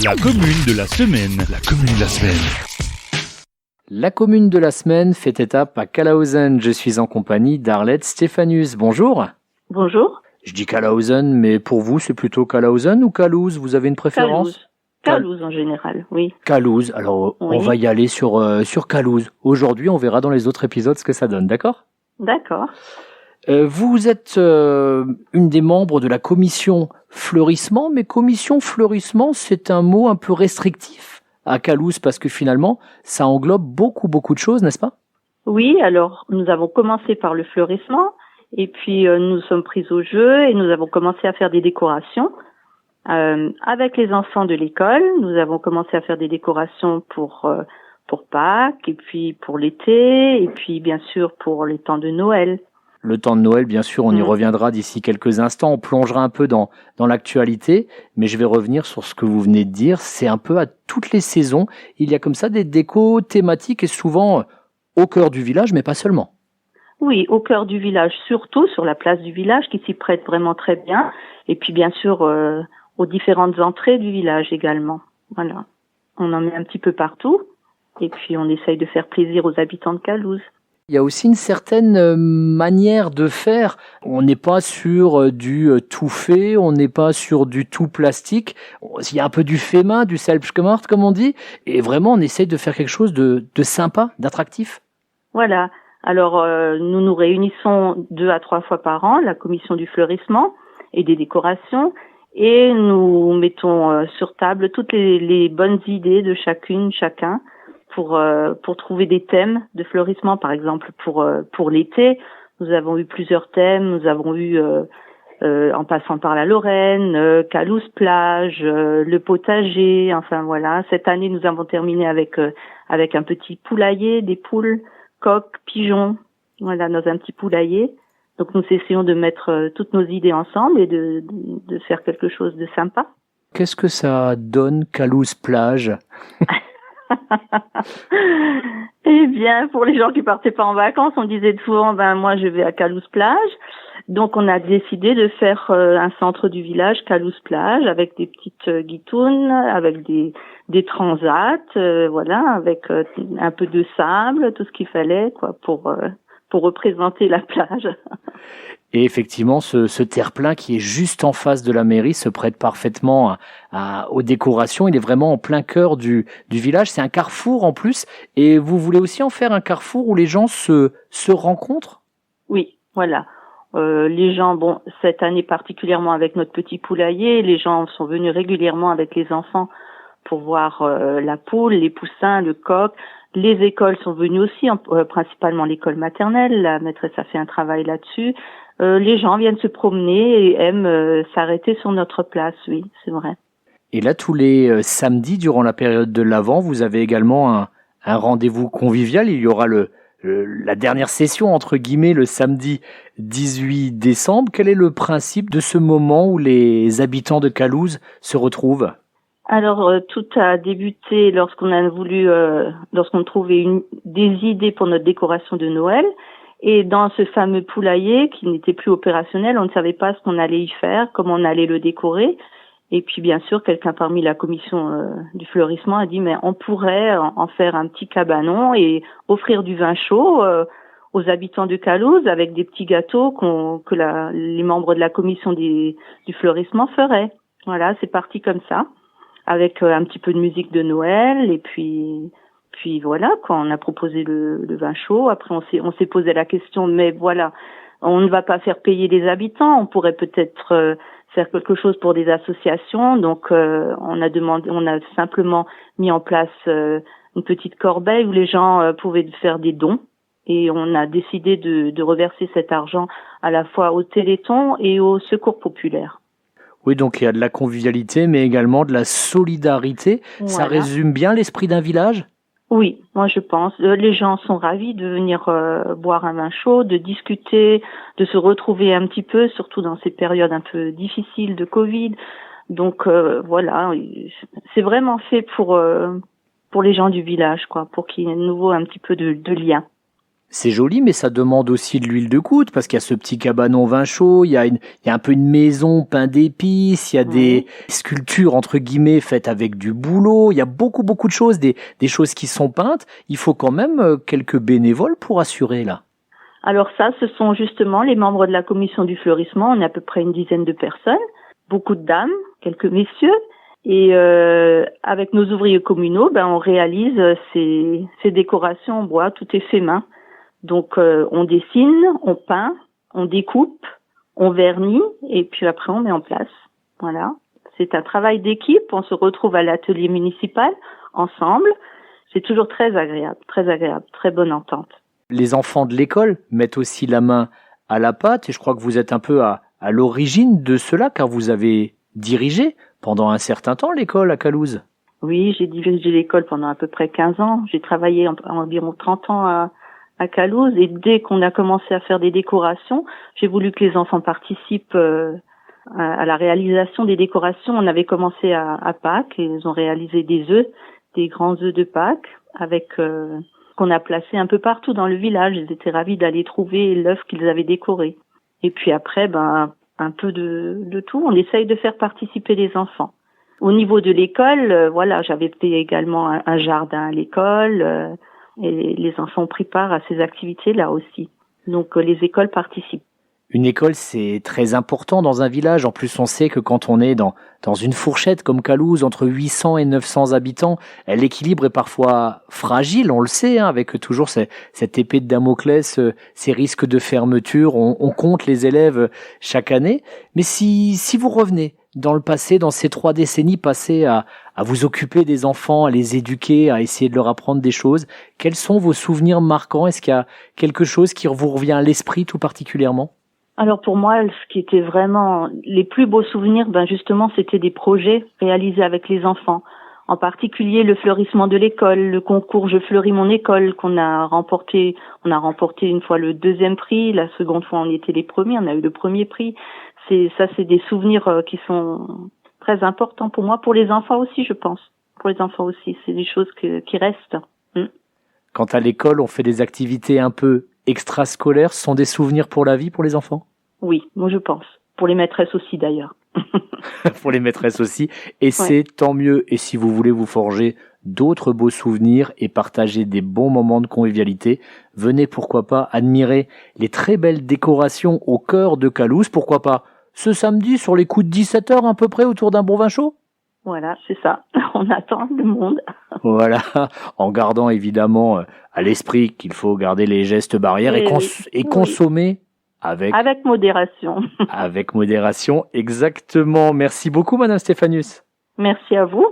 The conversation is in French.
La commune de la semaine. La commune de la semaine. La commune de la semaine fait étape à Kalausen. Je suis en compagnie d'Arlette Stéphanus. Bonjour. Bonjour. Je dis Kalausen, mais pour vous, c'est plutôt Kalausen ou Kalouz? Vous avez une préférence? Kalouz en général, oui. Kalouz. Alors, Oui. on va y aller sur Kalouz. Aujourd'hui, on verra dans les autres épisodes ce que ça donne, d'accord? D'accord. Vous êtes une des membres de la commission fleurissement, mais commission fleurissement, c'est un mot un peu restrictif à Kalouz parce que finalement, ça englobe beaucoup de choses, n'est-ce pas? Oui, alors nous avons commencé par le fleurissement et puis nous sommes pris au jeu et nous avons commencé à faire des décorations. Avec les enfants de l'école, nous avons commencé à faire des décorations pour Pâques et puis pour l'été et puis bien sûr pour les temps de Noël. Le temps de Noël, bien sûr, on y reviendra d'ici quelques instants. On plongera un peu dans l'actualité, mais je vais revenir sur ce que vous venez de dire. C'est un peu à toutes les saisons. Il y a comme ça des décos thématiques et souvent au cœur du village, mais pas seulement. Oui, au cœur du village, surtout sur la place du village qui s'y prête vraiment très bien. Et puis bien sûr aux différentes entrées du village également. Voilà. On en met un petit peu partout et puis on essaye de faire plaisir aux habitants de Kalouz. Il y a aussi une certaine manière de faire. On n'est pas sur du tout fait, on n'est pas sur du tout plastique. Il y a un peu du fait main, du selbstgemacht, comme on dit. Et vraiment, on essaye de faire quelque chose de sympa, d'attractif. Voilà. Alors, nous nous réunissons 2 à 3 fois par an, la commission du fleurissement et des décorations. Et nous mettons sur table toutes les bonnes idées de chacun. Pour trouver des thèmes de fleurissement, par exemple pour l'été, nous avons eu plusieurs thèmes. Nous avons eu en passant par la Lorraine, Kalouz plage, le potager. Enfin voilà. Cette année, nous avons terminé avec un petit poulailler, des poules, coqs, pigeons. Voilà, dans un petit poulailler. Donc nous essayons de mettre toutes nos idées ensemble et de faire quelque chose de sympa. Qu'est-ce que ça donne, Kalouz plage? Eh bien, pour les gens qui partaient pas en vacances, on disait souvent, moi je vais à Kalouz plage. Donc on a décidé de faire un centre du village, Kalouz plage, avec des petites guitounes, avec des transats, voilà, avec un peu de sable, tout ce qu'il fallait, quoi, pour représenter la plage. Et effectivement, ce terre-plein qui est juste en face de la mairie se prête parfaitement aux décorations. Il est vraiment en plein cœur du village. C'est un carrefour en plus. Et vous voulez aussi en faire un carrefour où les gens se rencontrent? Oui, voilà. Les gens, cette année particulièrement avec notre petit poulailler, les gens sont venus régulièrement avec les enfants pour voir la poule, les poussins, le coq. Les écoles sont venues aussi, principalement l'école maternelle. La maîtresse a fait un travail là-dessus. Les gens viennent se promener et aiment s'arrêter sur notre place, oui, c'est vrai. Et là, tous les samedis, durant la période de l'Avent, vous avez également un rendez-vous convivial. Il y aura la dernière session, entre guillemets, le samedi 18 décembre. Quel est le principe de ce moment où les habitants de Kalouz se retrouvent? Alors, tout a débuté lorsqu'on trouvait des idées pour notre décoration de Noël. Et dans ce fameux poulailler qui n'était plus opérationnel, on ne savait pas ce qu'on allait y faire, comment on allait le décorer. Et puis, bien sûr, quelqu'un parmi la commission du fleurissement a dit, mais on pourrait en faire un petit cabanon et offrir du vin chaud aux habitants de Kalouz avec des petits gâteaux que les membres de la commission du fleurissement feraient. Voilà, c'est parti comme ça, avec un petit peu de musique de Noël et puis voilà, quand on a proposé le vin chaud, après on s'est posé la question, mais voilà, on ne va pas faire payer les habitants, on pourrait peut-être faire quelque chose pour des associations. Donc on a simplement mis en place une petite corbeille où les gens pouvaient faire des dons et on a décidé de reverser cet argent à la fois au Téléthon et au Secours populaire. Oui, donc il y a de la convivialité, mais également de la solidarité. Voilà. Ça résume bien l'esprit d'un village ? Oui, moi je pense. Les gens sont ravis de venir boire un vin chaud, de discuter, de se retrouver un petit peu, surtout dans ces périodes un peu difficiles de Covid. Donc voilà, c'est vraiment fait pour les gens du village, quoi, pour qu'il y ait de nouveau un petit peu de lien. C'est joli, mais ça demande aussi de l'huile de coude, parce qu'il y a ce petit cabanon vin chaud, il y a un peu une maison pain d'épices, il y a des sculptures, entre guillemets, faites avec du bouleau, il y a beaucoup de choses, des choses qui sont peintes. Il faut quand même quelques bénévoles pour assurer, là. Alors ça, ce sont justement les membres de la commission du fleurissement. On est à peu près une dizaine de personnes, beaucoup de dames, quelques messieurs. Et avec nos ouvriers communaux, on réalise ces décorations en bois, tout est fait main. Donc on dessine, on peint, on découpe, on vernit et puis après on met en place. Voilà. C'est un travail d'équipe, on se retrouve à l'atelier municipal ensemble. C'est toujours très agréable, très bonne entente. Les enfants de l'école mettent aussi la main à la pâte et je crois que vous êtes un peu à l'origine de cela car vous avez dirigé pendant un certain temps l'école à Calouse. Oui, j'ai dirigé l'école pendant à peu près 15 ans. J'ai travaillé environ 30 ans à Calouse et dès qu'on a commencé à faire des décorations, j'ai voulu que les enfants participent à la réalisation des décorations. On avait commencé à Pâques et ils ont réalisé des œufs, des grands œufs de Pâques avec qu'on a placé un peu partout dans le village. Ils étaient ravis d'aller trouver l'œuf qu'ils avaient décoré. Et puis après, un peu de tout. On essaye de faire participer les enfants. Au niveau de l'école, j'avais fait également un jardin à l'école et les enfants ont pris part à ces activités-là aussi. Donc les écoles participent. Une école, c'est très important dans un village. En plus, on sait que quand on est dans une fourchette comme Calouse, entre 800 et 900 habitants, l'équilibre est parfois fragile, on le sait, avec toujours cette épée de Damoclès, ces risques de fermeture. On compte les élèves chaque année. Mais si vous revenez dans le passé, dans ces 3 décennies passées à vous occuper des enfants, à les éduquer, à essayer de leur apprendre des choses, quels sont vos souvenirs marquants? Est-ce qu'il y a quelque chose qui vous revient à l'esprit tout particulièrement? Alors pour moi, ce qui était vraiment les plus beaux souvenirs, justement, c'était des projets réalisés avec les enfants. En particulier le fleurissement de l'école, le concours Je fleuris mon école qu'on a remporté. On a remporté une fois le 2e prix, la seconde fois on était les premiers, on a eu le 1er prix. C'est des souvenirs qui sont très importants pour moi, pour les enfants aussi, je pense. Pour les enfants aussi, c'est des choses qui restent. Quand à l'école, on fait des activités un peu extrascolaires, ce sont des souvenirs pour la vie pour les enfants? Oui, moi je pense. Pour les maîtresses aussi d'ailleurs. Pour les maîtresses aussi. Et c'est tant mieux. Et si vous voulez vous forger d'autres beaux souvenirs et partager des bons moments de convivialité, venez pourquoi pas admirer les très belles décorations au cœur de Calouse. Pourquoi pas ce samedi sur les coups de 17h à peu près autour d'un bon vin chaud? Voilà, c'est ça. On attend le monde. Voilà, en gardant évidemment à l'esprit qu'il faut garder les gestes barrières et consommer avec modération. Avec modération, exactement. Merci beaucoup, Madame Stéphanius. Merci à vous.